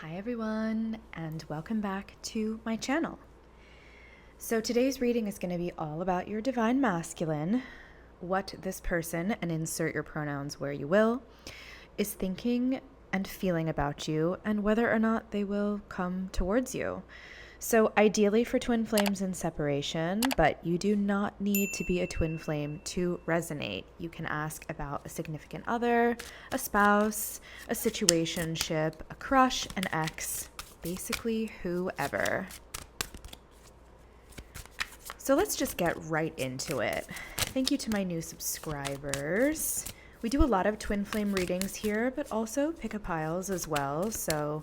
Hi everyone, and welcome back to my channel. So today's reading is going to be all about your divine masculine, what this person, and insert your pronouns where you will, is thinking and feeling about you, and whether or not they will come towards you. So ideally for twin flames in separation, but you do not need to be a twin flame to resonate. You can ask about a significant other, a spouse, a situationship, a crush, an ex, basically whoever. So let's just get right into it. Thank you to my new subscribers. We do a lot of twin flame readings here, but also pick-a piles as well. So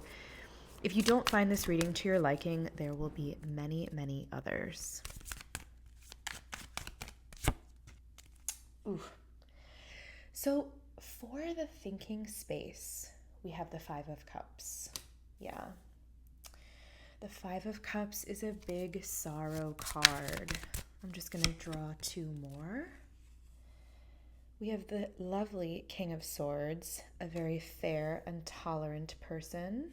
if you don't find this reading to your liking, there will be many, many others. Ooh. So for the thinking space, we have the Five of Cups. Yeah. The Five of Cups is a big sorrow card. I'm just going to draw two more. We have the lovely King of Swords, a very fair and tolerant person.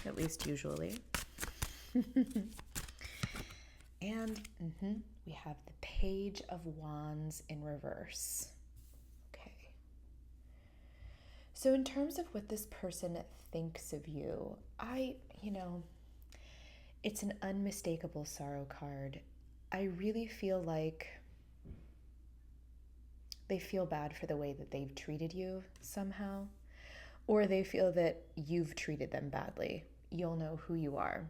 At least usually. And we have the Page of Wands in reverse. Okay. So in terms of what this person thinks of you, it's an unmistakable sorrow card. I really feel like they feel bad for the way that they've treated you somehow, or they feel that you've treated them badly. You'll know who you are.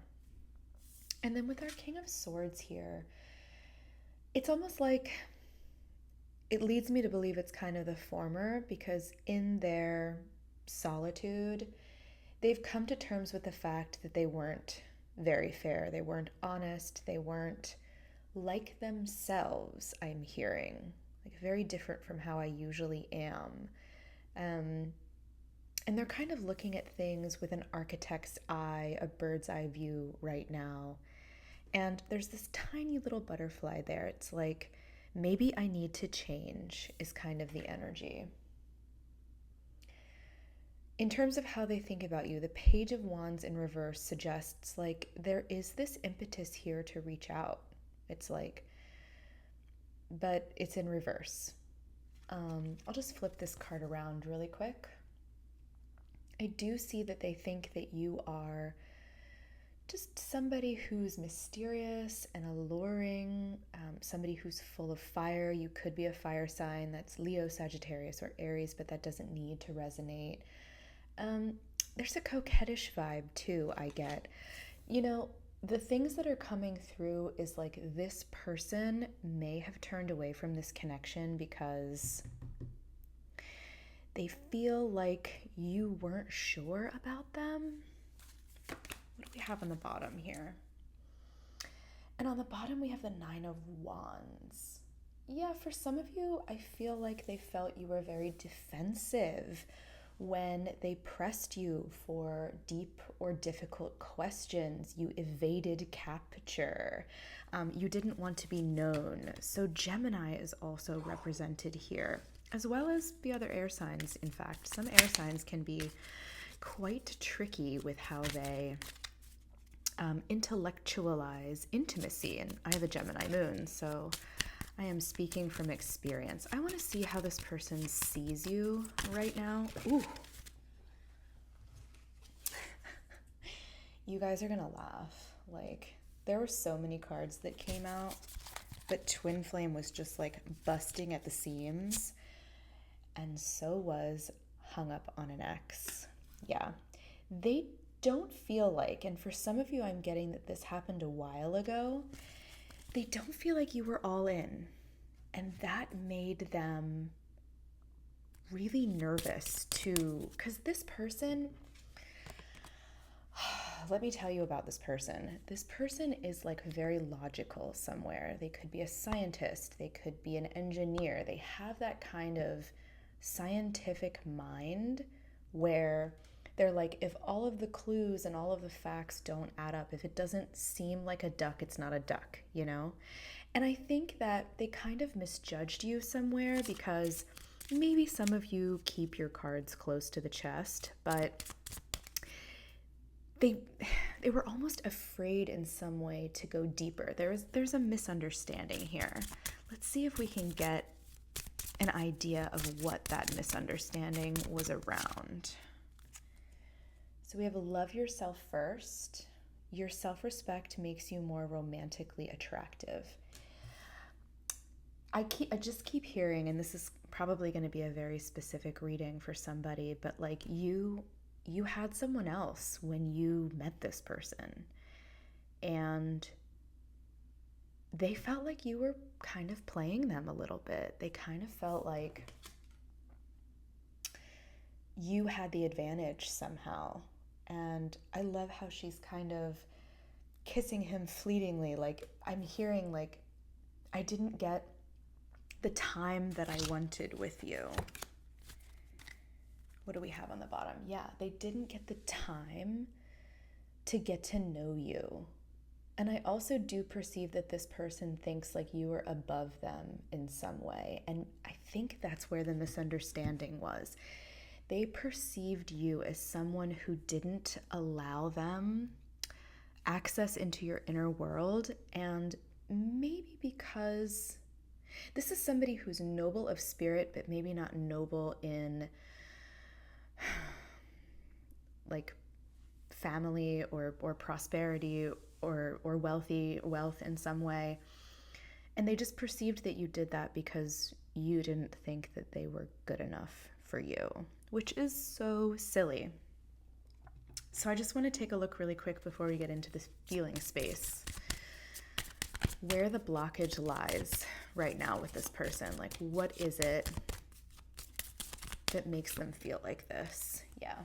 And then with our King of Swords here, it's almost like it leads me to believe it's kind of the former, because in their solitude, they've come to terms with the fact that they weren't very fair. They weren't honest. They weren't like themselves, I'm hearing. Like very different from how I usually am. And they're kind of looking at things with an architect's eye, a bird's eye view right now. And there's this tiny little butterfly there. It's like, maybe I need to change, is kind of the energy. In terms of how they think about you, the Page of Wands in reverse suggests like there is this impetus here to reach out. It's like, but it's in reverse. I'll just flip this card around really quick. I do see that they think that you are just somebody who's mysterious and alluring, somebody who's full of fire. You could be a fire sign that's Leo, Sagittarius, or Aries, but that doesn't need to resonate. There's a coquettish vibe too, I get. The things that are coming through is like this person may have turned away from this connection because they feel like you weren't sure about them. What do we have on the bottom here? And on the bottom, we have the Nine of Wands. Yeah, for some of you, I feel like they felt you were very defensive when they pressed you for deep or difficult questions. You evaded capture. You didn't want to be known. So Gemini is also represented here, as well as the other air signs. In fact, some air signs can be quite tricky with how they intellectualize intimacy. And I have a Gemini moon, so I am speaking from experience. I want to see how this person sees you right now. Ooh. You guys are going to laugh. Like, there were so many cards that came out, but Twin Flame was just like busting at the seams. And so was Hung Up on an Ex. Yeah. They don't feel like, and for some of you, I'm getting that this happened a while ago, they don't feel like you were all in. And that made them really nervous too. Because this person, let me tell you about this person. This person is like very logical somewhere. They could be a scientist. They could be an engineer. They have that kind of scientific mind where they're like, if all of the clues and all of the facts don't add up, if it doesn't seem like a duck, it's not a duck, And I think that they kind of misjudged you somewhere because maybe some of you keep your cards close to the chest, but they they were almost afraid in some way to go deeper. There's a misunderstanding here. Let's see if we can get an idea of what that misunderstanding was around. So we have love yourself first. Your self-respect makes you more romantically attractive. I just keep hearing, and this is probably going to be a very specific reading for somebody, but like you had someone else when you met this person, and they felt like you were kind of playing them a little bit. They kind of felt like you had the advantage somehow. And I love how she's kind of kissing him fleetingly. Like, I'm hearing, like, I didn't get the time that I wanted with you. What do we have on the bottom? Yeah, they didn't get the time to get to know you. And I also do perceive that this person thinks like you are above them in some way. And I think that's where the misunderstanding was. They perceived you as someone who didn't allow them access into your inner world. And maybe because this is somebody who's noble of spirit, but maybe not noble in like family or prosperity or wealth in some way. And they just perceived that you did that because you didn't think that they were good enough for you, which is so silly. So I just want to take a look really quick before we get into this feeling space, where the blockage lies right now with this person. Like, what is it that makes them feel like this? Yeah.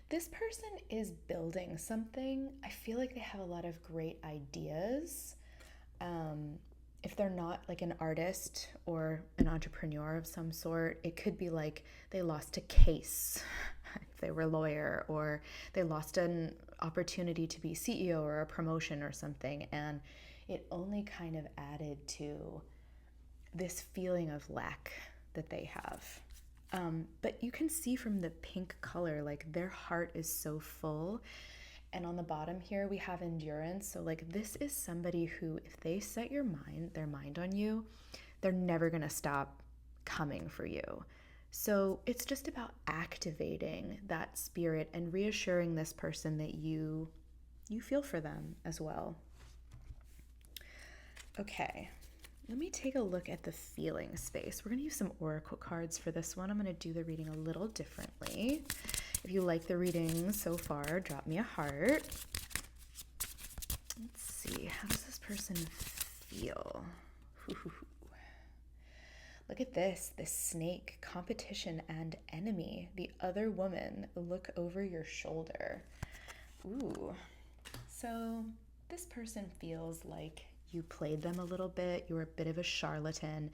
This person is building something. I feel like they have a lot of great ideas. If they're not like an artist or an entrepreneur of some sort, it could be like they lost a case if they were a lawyer, or they lost an opportunity to be CEO or a promotion or something, and it only kind of added to this feeling of lack that they have. But you can see from the pink color, like their heart is so full. And on the bottom here, we have endurance. So like this is somebody who, if they set their mind on you, they're never going to stop coming for you. So it's just about activating that spirit and reassuring this person that you feel for them as well. Okay. Let me take a look at the feeling space. We're going to use some oracle cards for this one. I'm going to do the reading a little differently. If you like the reading so far, drop me a heart. Let's see. How does this person feel? Look at this snake, competition and enemy. The other woman, look over your shoulder. Ooh. So this person feels like you played them a little bit. You were a bit of a charlatan.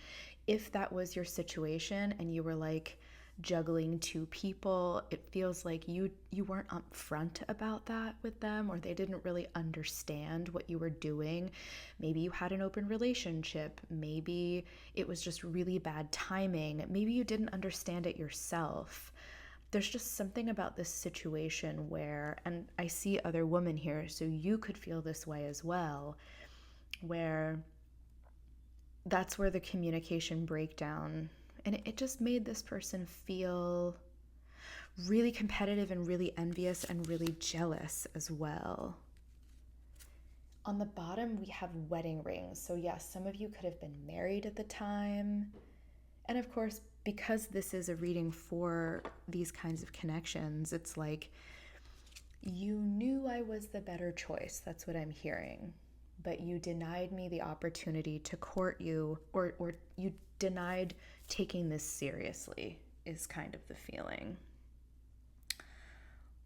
If that was your situation and you were like juggling two people, it feels like you weren't upfront about that with them, or they didn't really understand what you were doing. Maybe you had an open relationship. Maybe it was just really bad timing. Maybe you didn't understand it yourself. There's just something about this situation where, and I see other women here, so you could feel this way as well, where that's where the communication breakdown, and it just made this person feel really competitive and really envious and really jealous as well. On the bottom, we have wedding rings. So yes, some of you could have been married at the time. And of course, because this is a reading for these kinds of connections, it's like, you knew I was the better choice. That's what I'm hearing. But you denied me the opportunity to court you, or you denied taking this seriously, is kind of the feeling.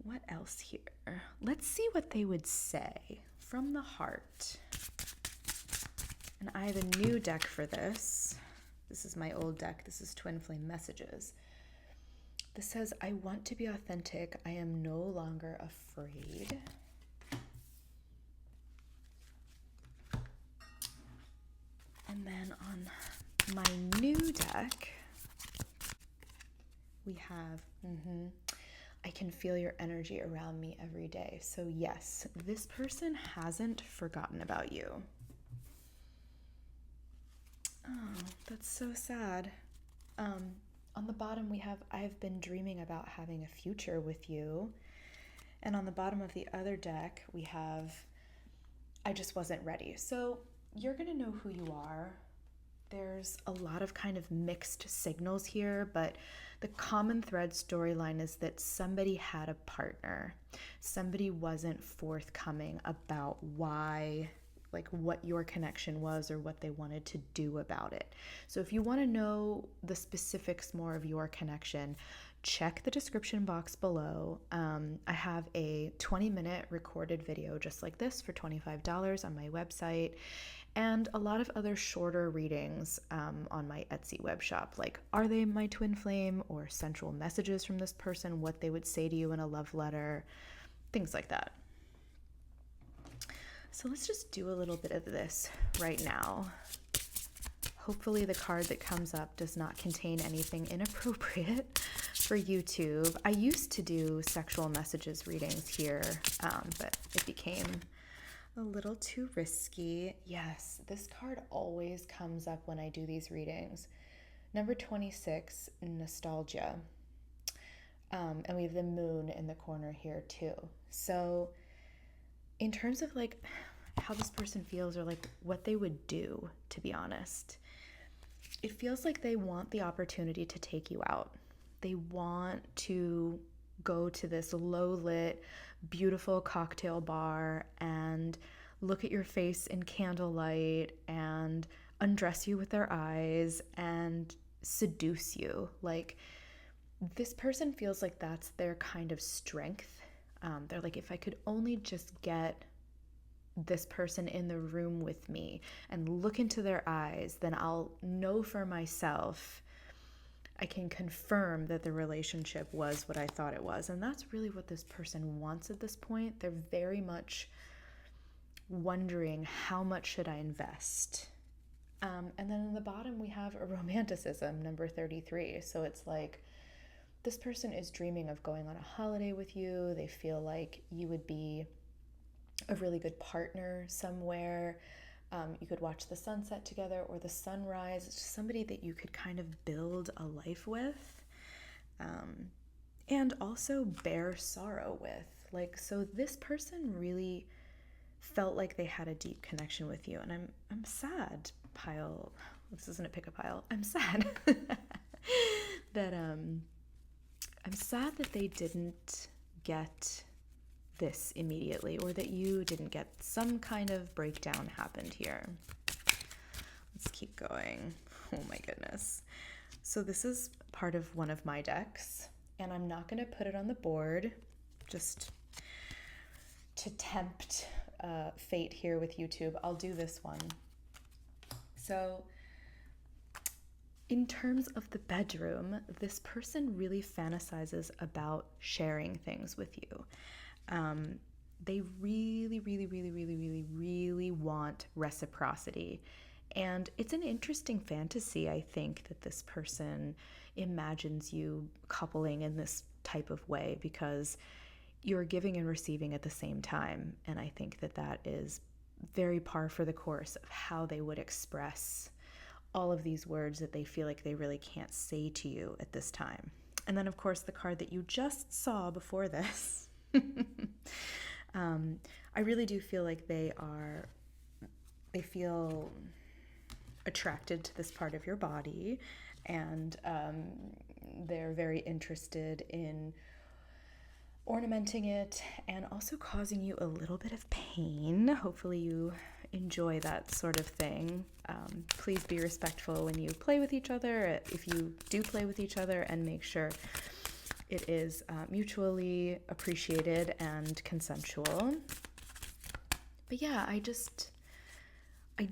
What else here? Let's see what they would say from the heart. And I have a new deck for this. This is my old deck. This is Twin Flame Messages. This says, I want to be authentic. I am no longer afraid. And then on my new deck, we have, I can feel your energy around me every day. So yes, this person hasn't forgotten about you. Oh, that's so sad. On the bottom we have, I've been dreaming about having a future with you. And on the bottom of the other deck, we have, I just wasn't ready. So you're going to know who you are. There's a lot of kind of mixed signals here, but the common thread storyline is that somebody had a partner. Somebody wasn't forthcoming about why, like what your connection was or what they wanted to do about it. So if you want to know the specifics more of your connection, check the description box below. I have a 20-minute recorded video just like this for $25 on my website, and a lot of other shorter readings on my Etsy web shop, like are they my twin flame, or sensual messages from this person, what they would say to you in a love letter, things like that. So let's just do a little bit of this right now. Hopefully the card that comes up does not contain anything inappropriate for YouTube. I used to do sexual messages readings here, but it became a little too risky. Yes, this card always comes up when I do these readings. Number 26, nostalgia. And we have the moon in the corner here too. So in terms of like how this person feels, or like what they would do, to be honest, it feels like they want the opportunity to take you out. They want to go to this low-lit, beautiful cocktail bar and look at your face in candlelight and undress you with their eyes and seduce you. Like, this person feels like that's their kind of strength. They're like, if I could only just get this person in the room with me and look into their eyes, then I'll know for myself, I can confirm that the relationship was what I thought it was. And that's really what this person wants at this point. They're very much wondering, how much should I invest? And then in the bottom we have a romanticism, number 33. So it's like, this person is dreaming of going on a holiday with you. They feel like you would be a really good partner somewhere. You could watch the sunset together or the sunrise. It's just somebody that you could kind of build a life with, and also bear sorrow with. Like, so this person really felt like they had a deep connection with you. And I'm sad, pile. This isn't a pick a pile. I'm sad that I'm sad that they didn't get this immediately, or that you didn't get some kind of breakdown happened here. Let's keep going. Oh my goodness. So this is part of one of my decks, and I'm not going to put it on the board just to tempt fate here with YouTube. I'll do this one. So in terms of the bedroom, this person really fantasizes about sharing things with you. They really, really, really, really, really, really want reciprocity. And it's an interesting fantasy, I think, that this person imagines you coupling in this type of way, because you're giving and receiving at the same time. And I think that that is very par for the course of how they would express all of these words that they feel like they really can't say to you at this time. And then, of course, the card that you just saw before this. I really do feel like they feel attracted to this part of your body, and they're very interested in ornamenting it and also causing you a little bit of pain. Hopefully you enjoy that sort of thing. Please be respectful when you play with each other, if you do play with each other, and make sure it is mutually appreciated and consensual. But yeah, I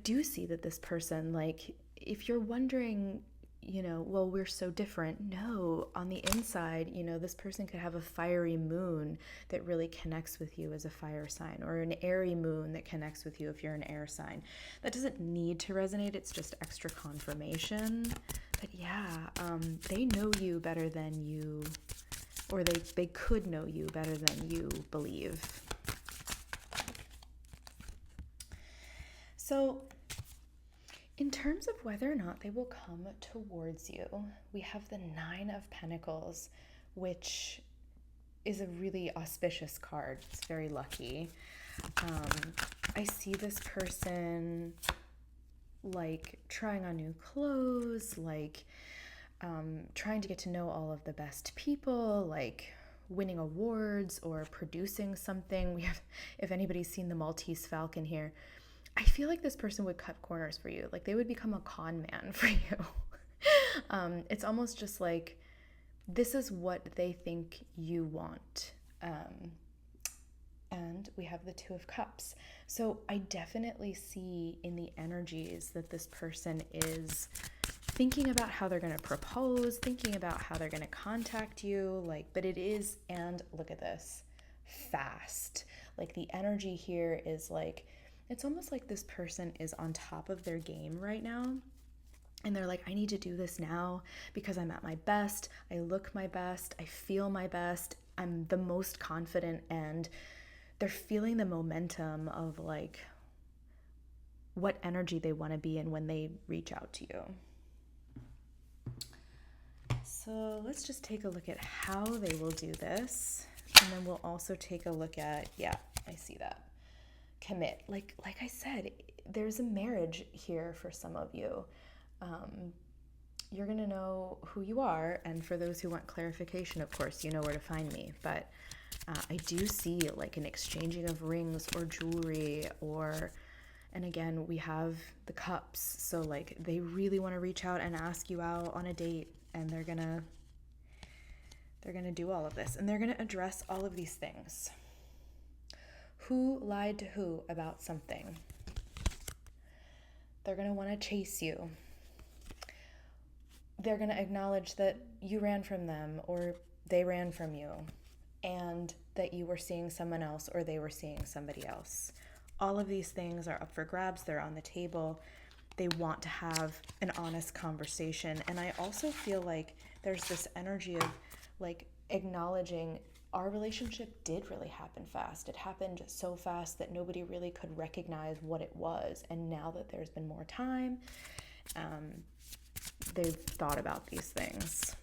do see that this person, like, if you're wondering, well, we're so different. No, on the inside, this person could have a fiery moon that really connects with you as a fire sign, or an airy moon that connects with you if you're an air sign. That doesn't need to resonate. It's just extra confirmation. But yeah, they know you better than you or they could know you better than you believe. So in terms of whether or not they will come towards you, we have the Nine of Pentacles, which is a really auspicious card. It's very lucky. I see this person like trying on new clothes, like trying to get to know all of the best people, like winning awards or producing something. We have, if anybody's seen the Maltese Falcon here, I feel like this person would cut corners for you. Like they would become a con man for you. It's almost just like this is what they think you want. And we have the Two of Cups. So I definitely see in the energies that this person is thinking about how they're going to propose, thinking about how they're going to contact you, like, but it is, and look at this, fast. Like the energy here is like, it's almost like this person is on top of their game right now. And they're like, I need to do this now because I'm at my best. I look my best. I feel my best. I'm the most confident, and they're feeling the momentum of like what energy they want to be in when they reach out to you. So let's just take a look at how they will do this. And then we'll also take a look at, yeah, I see that. Commit. Like I said, there's a marriage here for some of you. You're going to know who you are. And for those who want clarification, of course, you know where to find me. But I do see like an exchanging of rings or jewelry, or, and again, we have the cups. So like they really want to reach out and ask you out on a date, and they're going to do all of this, and they're going to address all of these things. Who lied to who about something? They're going to want to chase you. They're going to acknowledge that you ran from them or they ran from you, and that you were seeing someone else or they were seeing somebody else. All of these things are up for grabs. They're on the table. They want to have an honest conversation. And I also feel like there's this energy of like acknowledging our relationship did really happen fast. It happened so fast that nobody really could recognize what it was. And now that there's been more time, they've thought about these things.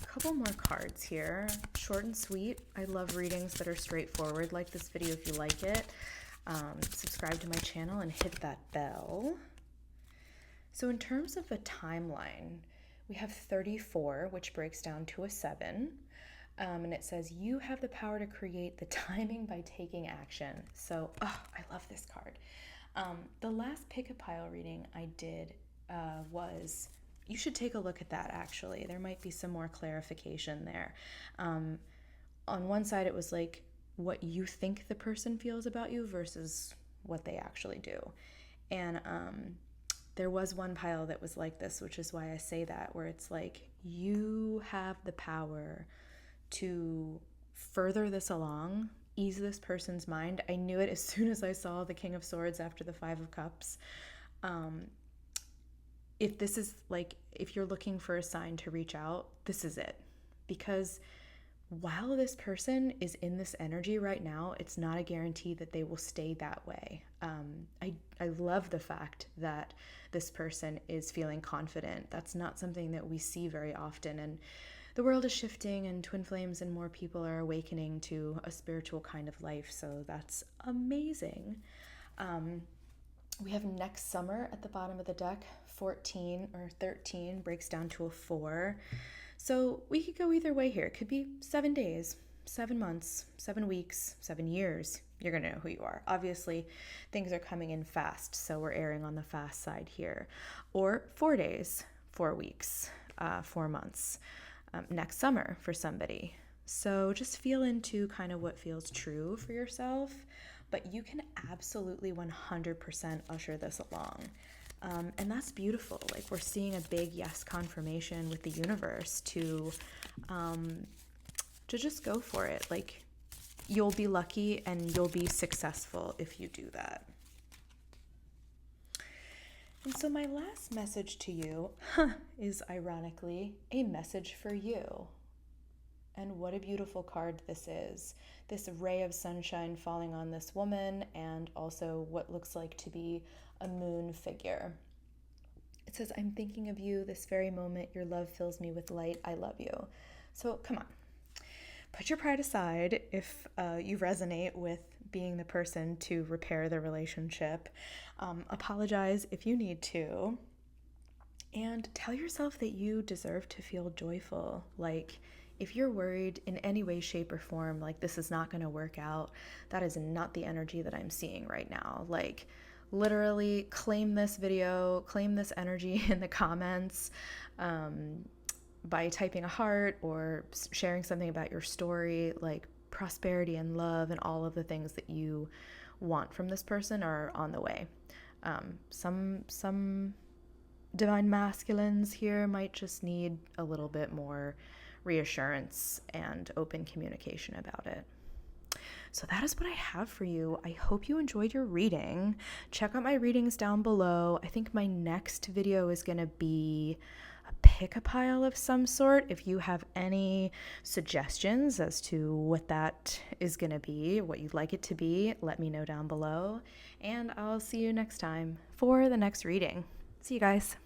A couple more cards here. Short and sweet. I love readings that are straightforward. Like this video if you like it. Subscribe to my channel and hit that bell. So in terms of a timeline, we have 34, which breaks down to a 7. And it says, you have the power to create the timing by taking action. So, I love this card. The last pick-a-pile reading I did was, you should take a look at that actually. There might be some more clarification there. On one side, it was like what you think the person feels about you versus what they actually do. And there was one pile that was like this, which is why I say that, where it's like, you have the power to further this along, ease this person's mind. I knew it as soon as I saw the King of Swords after the Five of Cups. If this is like, if you're looking for a sign to reach out, this is it. Because while this person is in this energy right now, it's not a guarantee that they will stay that way. I love the fact that this person is feeling confident. That's not something that we see very often. And the world is shifting, and twin flames and more people are awakening to a spiritual kind of life. So that's amazing. We have next summer at the bottom of the deck. 14 or 13 breaks down to a 4. So we could go either way here. It could be 7 days, 7 months, 7 weeks, 7 years. You're going to know who you are. Obviously, things are coming in fast, so we're erring on the fast side here. Or 4 days, 4 weeks, 4 months. Next summer for somebody. So just feel into kind of what feels true for yourself, but you can absolutely 100% usher this along. And that's beautiful. Like we're seeing a big yes confirmation with the universe to just go for it. Like you'll be lucky and you'll be successful if you do that. And so my last message to you is ironically a message for you. And what a beautiful card this is. This ray of sunshine falling on this woman, and also what looks like to be a moon figure. It says, I'm thinking of you this very moment. Your love fills me with light. I love you. So come on. Put your pride aside if you resonate with being the person to repair the relationship. Apologize if you need to. And tell yourself that you deserve to feel joyful. Like, if you're worried in any way, shape, or form, like this is not going to work out, that is not the energy that I'm seeing right now. Like, literally claim this video, claim this energy in the comments by typing a heart or sharing something about your story. Like, prosperity and love and all of the things that you want from this person are on the way. Some divine masculines here might just need a little bit more reassurance and open communication about it. So that is what I have for you. I hope you enjoyed your reading. Check out my readings down below. I think my next video is going to be a pick-a-pile of some sort. If you have any suggestions as to what that is going to be, what you'd like it to be, let me know down below. And I'll see you next time for the next reading. See you guys.